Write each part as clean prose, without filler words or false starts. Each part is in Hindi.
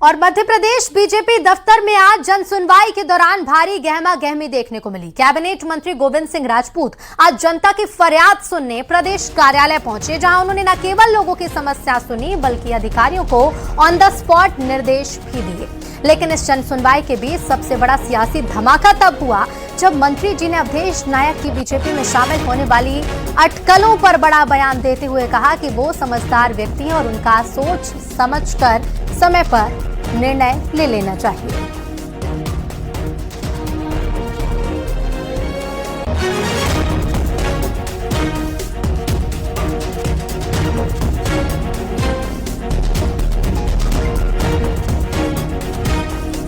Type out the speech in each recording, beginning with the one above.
और मध्य प्रदेश बीजेपी दफ्तर में आज जन सुनवाई के दौरान भारी गहमा गहमी देखने को मिली। कैबिनेट मंत्री गोविंद सिंह राजपूत आज जनता की फरियाद सुनने प्रदेश कार्यालय पहुंचे, जहां उन्होंने न केवल लोगों की समस्या सुनी बल्कि अधिकारियों को ऑन द स्पॉट निर्देश भी दिए। लेकिन इस जन सुनवाई के बीच सबसे बड़ा सियासी धमाका तब हुआ जब मंत्री जी ने अवधेश नायक की बीजेपी में शामिल होने वाली अटकलों पर बड़ा बयान देते हुए कहा कि वो समझदार व्यक्ति हैं और उनका सोच समझकर समय पर निर्णय ले लेना चाहिए।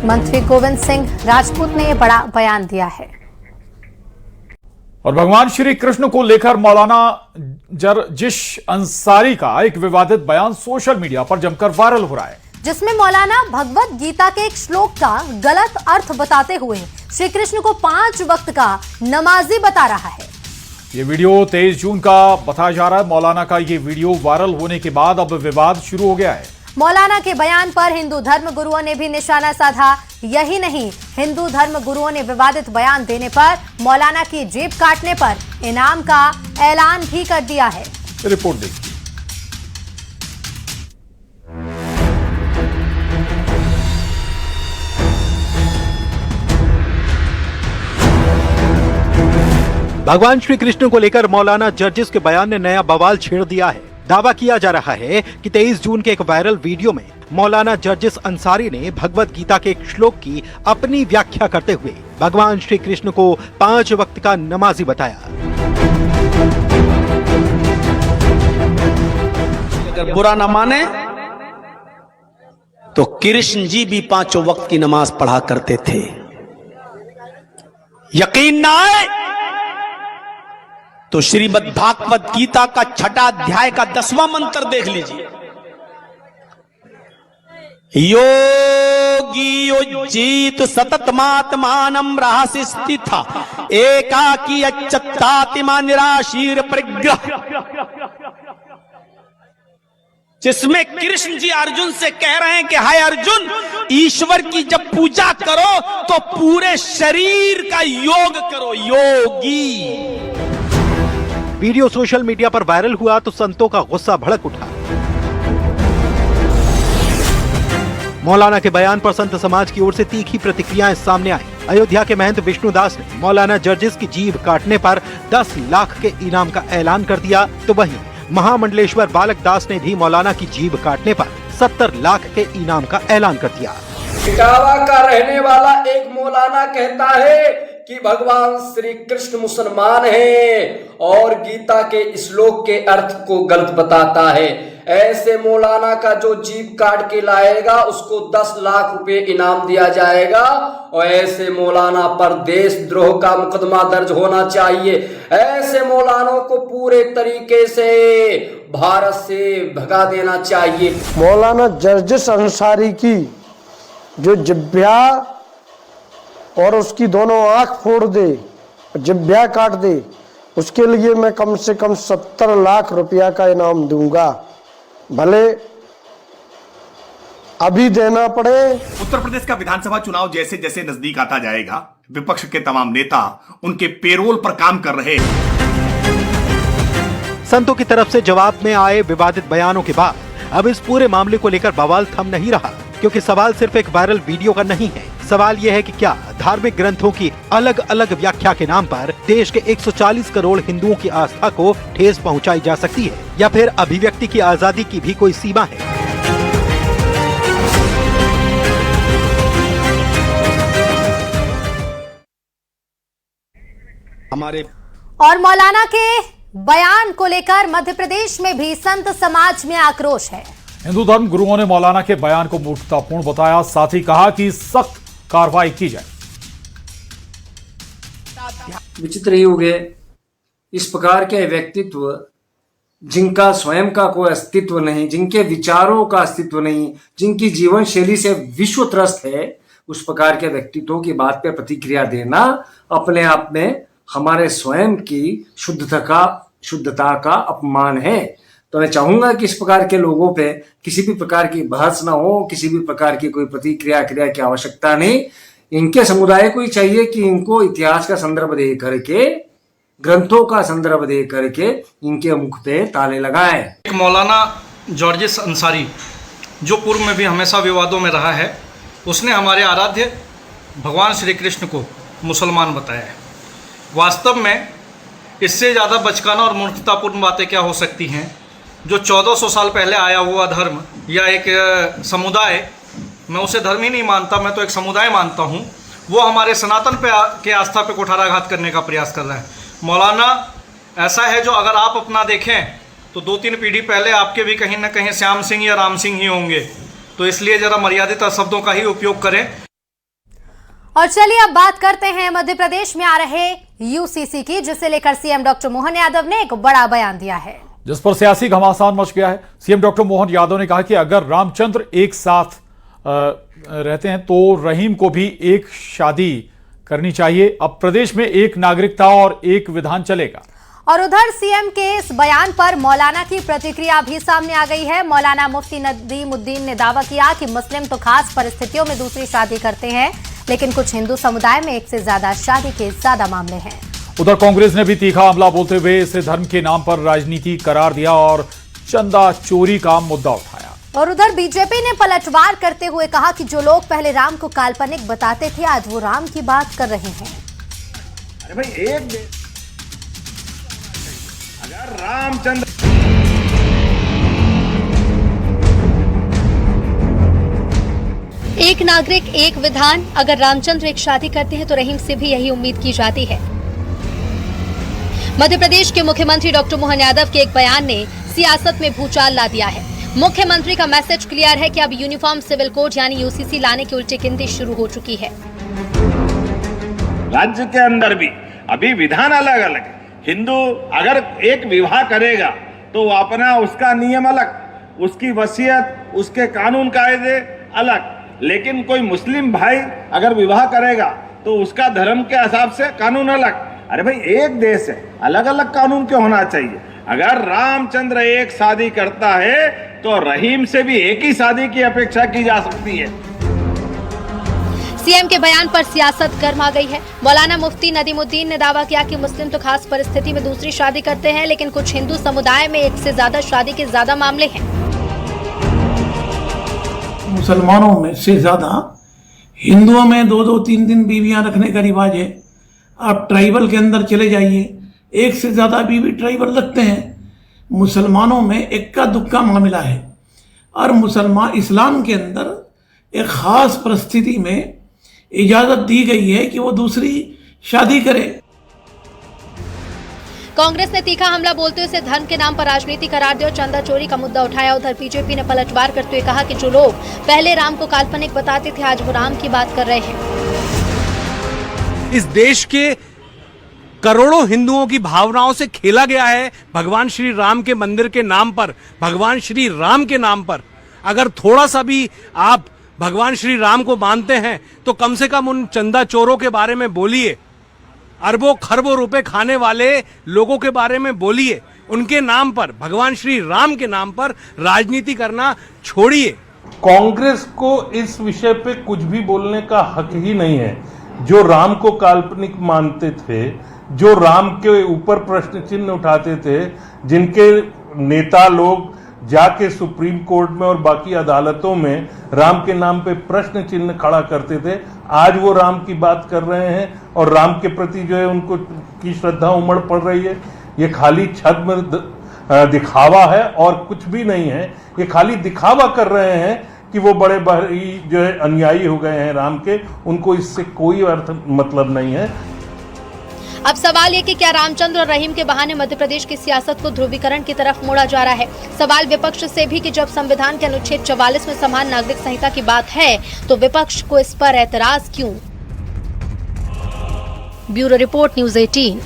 मंत्री गोविंद सिंह राजपूत ने बड़ा बयान दिया है। और भगवान श्री कृष्ण को लेकर मौलाना जर्जिश अंसारी का एक विवादित बयान सोशल मीडिया पर जमकर वायरल हो रहा है, जिसमें मौलाना भगवत गीता के एक श्लोक का गलत अर्थ बताते हुए श्री कृष्ण को 5 वक्त का नमाजी बता रहा है। ये वीडियो 23 जून का बताया जा रहा है। मौलाना का ये वीडियो वायरल होने के बाद अब विवाद शुरू हो गया है। मौलाना के बयान पर हिंदू धर्म गुरुओं ने भी निशाना साधा। यही नहीं, हिंदू धर्म गुरुओं ने विवादित बयान देने पर मौलाना की जेब काटने पर इनाम का ऐलान भी कर दिया है। रिपोर्ट देखिए। भगवान श्री कृष्ण को लेकर मौलाना जर्जिस के बयान ने नया बवाल छेड़ दिया है। दावा किया जा रहा है कि 23 जून के एक वायरल वीडियो में मौलाना जर्जिस अंसारी ने भगवत गीता के एक श्लोक की अपनी व्याख्या करते हुए भगवान श्री कृष्ण को 5 वक्त का नमाजी बताया। अगर बुरा न माने तो कृष्ण जी भी 5 वक्त की नमाज पढ़ा करते थे। यकीन ना आए तो श्रीमद् भागवत गीता का 6वां अध्याय का 10वां मंत्र देख लीजिए। योगी युज्जीत सततमात्मानं रहसि स्थिता एकाकी अच्युतात्मा निराशीर परिग्रह, जिसमें कृष्ण जी अर्जुन से कह रहे हैं कि हाय अर्जुन, ईश्वर की जब पूजा करो तो पूरे शरीर का योग करो, योगी। वीडियो सोशल मीडिया पर वायरल हुआ तो संतों का गुस्सा भड़क उठा। मौलाना के बयान पर संत समाज की ओर से तीखी प्रतिक्रियाएं सामने आई। अयोध्या के महंत विष्णुदास ने मौलाना जर्जिस की जीभ काटने पर 10 लाख के इनाम का ऐलान कर दिया, तो वहीं महामंडलेश्वर बालक दास ने भी मौलाना की जीभ काटने पर 70 लाख के इनाम का ऐलान कर दिया। इटावा का रहने वाला एक मौलाना कहता है कि भगवान श्री कृष्ण मुसलमान हैं और गीता के श्लोक के अर्थ को गलत बताता है। ऐसे मौलाना का जो जीभ काट के लाएगा उसको 10 लाख रुपए इनाम दिया जाएगा और ऐसे मौलाना पर देशद्रोह का मुकदमा दर्ज होना चाहिए। ऐसे मौलानों को पूरे तरीके से भारत से भगा देना चाहिए। मौलाना जर्जिस अंसारी की जो जिब्या और उसकी दोनों आंख फोड़ दे, जिब्या काट दे, उसके लिए मैं कम से कम 70 लाख रुपया का इनाम दूंगा, भले अभी देना पड़े। उत्तर प्रदेश का विधानसभा चुनाव जैसे जैसे नजदीक आता जाएगा, विपक्ष के तमाम नेता उनके पेरोल पर काम कर रहे। संतों की तरफ से जवाब में आए विवादित बयानों के बाद अब इस पूरे मामले को लेकर बवाल थम नहीं रहा, क्योंकि सवाल सिर्फ एक वायरल वीडियो का नहीं है। सवाल यह है कि क्या धार्मिक ग्रंथों की अलग अलग व्याख्या के नाम पर देश के 140 करोड़ हिंदुओं की आस्था को ठेस पहुंचाई जा सकती है, या फिर अभिव्यक्ति की आजादी की भी कोई सीमा है। और मौलाना के बयान को लेकर मध्य प्रदेश में भी संत समाज में आक्रोश है। हिंदू धर्म गुरुओं ने मौलाना के बयान को मूर्खतापूर्ण बताया, साथ ही कहा कि सख्त कार्रवाई की जाए। विचित्र युग है। इस प्रकार के व्यक्तित्व जिनका स्वयं का कोई अस्तित्व नहीं, जिनके विचारों का अस्तित्व नहीं, जिनकी जीवन शैली से विश्व त्रस्त है, उस प्रकार के व्यक्तित्वों की बात पर प्रतिक्रिया देना अपने आप में हमारे स्वयं की शुद्धता का अपमान है। तो मैं चाहूंगा कि इस प्रकार के लोगों पे किसी भी प्रकार की बहस ना हो, किसी भी प्रकार की कोई प्रतिक्रिया क्रिया की आवश्यकता नहीं। इनके समुदाय को ही चाहिए कि इनको इतिहास का संदर्भ दे करके, ग्रंथों का संदर्भ दे करके इनके मुख पे ताले लगाएं। एक मौलाना जॉर्जिस अंसारी, जो पूर्व में भी हमेशा विवादों में रहा है, उसने हमारे आराध्य भगवान श्री कृष्ण को मुसलमान बताया है। वास्तव में इससे ज़्यादा बचकाना और मूर्खतापूर्ण बातें क्या हो सकती हैं। जो 1400 साल पहले आया हुआ धर्म या एक समुदाय, मैं उसे धर्म ही नहीं मानता, मैं तो एक समुदाय मानता हूँ, वो हमारे सनातन के आस्था पे कुठाराघात करने का प्रयास कर रहा है। मौलाना ऐसा है जो अगर आप अपना देखें तो 2-3 पीढ़ी पहले आपके भी कहीं ना कहीं श्याम सिंह या राम सिंह ही होंगे। तो इसलिए जरा मर्यादित शब्दों का ही उपयोग करें। और चलिए अब बात करते हैं मध्य प्रदेश में आ रहे यूसीसी की, जिसे लेकर सीएम डॉक्टर मोहन यादव ने एक बड़ा बयान दिया है, जिस पर सियासी घमासान मच गया है। सीएम डॉक्टर मोहन यादव ने कहा कि अगर रामचंद्र एक साथ रहते हैं तो रहीम को भी एक शादी करनी चाहिए। अब प्रदेश में एक नागरिकता और एक विधान चलेगा। और उधर सीएम के इस बयान पर मौलाना की प्रतिक्रिया भी सामने आ गई है। मौलाना मुफ्ती नदीमुद्दीन ने दावा किया कि मुस्लिम तो खास परिस्थितियों में दूसरी शादी करते हैं, लेकिन कुछ हिंदू समुदाय में एक से ज्यादा शादी के ज्यादा मामले हैं। उधर कांग्रेस ने भी तीखा हमला बोलते हुए इसे धर्म के नाम पर राजनीति करार दिया और चंदा चोरी का मुद्दा उठाया। और उधर बीजेपी ने पलटवार करते हुए कहा कि जो लोग पहले राम को काल्पनिक बताते थे, आज वो राम की बात कर रहे हैं। अरे भाई, अगर रामचंद्र एक नागरिक एक विधान, अगर रामचंद्र एक शादी करते हैं तो रहीम से भी यही उम्मीद की जाती है। मध्य प्रदेश के मुख्यमंत्री डॉक्टर मोहन यादव के एक बयान ने सियासत में भूचाल ला दिया है। मुख्यमंत्री का मैसेज क्लियर है कि अब यूनिफॉर्म सिविल कोड यानी यूसीसी लाने की उल्टी गिनती शुरू हो चुकी है। राज्य के अंदर भी अभी विधान अलग अलग है। हिंदू अगर एक विवाह करेगा तो वो अपना उसका नियम अलग, उसकी वसीयत, उसके कानून कायदे अलग। लेकिन कोई मुस्लिम भाई अगर विवाह करेगा तो उसका धर्म के हिसाब से कानून अलग। अरे भाई, एक देश है, अलग अलग कानून क्यों होना चाहिए? अगर रामचंद्र एक शादी करता है तो रहीम से भी एक ही शादी की अपेक्षा की जा सकती है। सीएम के बयान पर सियासत गर्म आ गई है। मौलाना मुफ्ती नदीमुद्दीन ने दावा किया कि मुस्लिम तो खास परिस्थिति में दूसरी शादी करते हैं, लेकिन कुछ हिंदू समुदाय में एक से ज्यादा शादी के ज्यादा मामले हैं। मुसलमानों में से ज्यादा हिंदुओं में 2-2, 3-3 बीवियां रखने का रिवाज है। आप ट्राइबल के अंदर चले जाइए, एक से ज्यादा बीवी ट्राइबल रखते हैं। मुसलमानों में इक्का दुक्का मामला है। और मुसलमान इस्लाम के अंदर एक खास परिस्थिति में इजाजत दी गई है कि वो दूसरी शादी करे। कांग्रेस ने तीखा हमला बोलते हुए इसे धर्म के नाम पर राजनीति करार दिया और चंदा चोरी का मुद्दा उठाया। उधर बीजेपी ने पलटवार करते हुए कहा कि जो लोग पहले राम को काल्पनिक बताते थे, आज वो राम की बात कर रहे हैं। इस देश के करोड़ों हिंदुओं की भावनाओं से खेला गया है। भगवान श्री राम के मंदिर के नाम पर, भगवान श्री राम के नाम पर अगर थोड़ा सा भी आप भगवान श्री राम को मानते हैं तो कम से कम उन चंदा चोरों के बारे में बोलिए, अरबों खरबों रुपए खाने वाले लोगों के बारे में बोलिए। उनके नाम पर, भगवान श्री राम के नाम पर राजनीति करना छोड़िए। कांग्रेस को इस विषय पे कुछ भी बोलने का हक ही नहीं है। जो राम को काल्पनिक मानते थे, जो राम के ऊपर प्रश्न चिन्ह उठाते थे, जिनके नेता लोग जाके सुप्रीम कोर्ट में और बाकी अदालतों में राम के नाम पे प्रश्न चिन्ह खड़ा करते थे, आज वो राम की बात कर रहे हैं और राम के प्रति जो है उनको की श्रद्धा उमड़ पड़ रही है। ये खाली छद्म दिखावा है और कुछ भी नहीं है। ये खाली दिखावा कर रहे हैं कि वो बड़े भारी जो है अनुयायी हो गए हैं राम के, उनको इससे कोई अर्थ मतलब नहीं है। अब सवाल ये कि क्या रामचंद्र और रहीम के बहाने मध्य प्रदेश की सियासत को ध्रुवीकरण की तरफ मोड़ा जा रहा है। सवाल विपक्ष से भी कि जब संविधान के अनुच्छेद 44 में समान नागरिक संहिता की बात है तो विपक्ष को इस पर ऐतराज क्यों। Bureau report, news 18।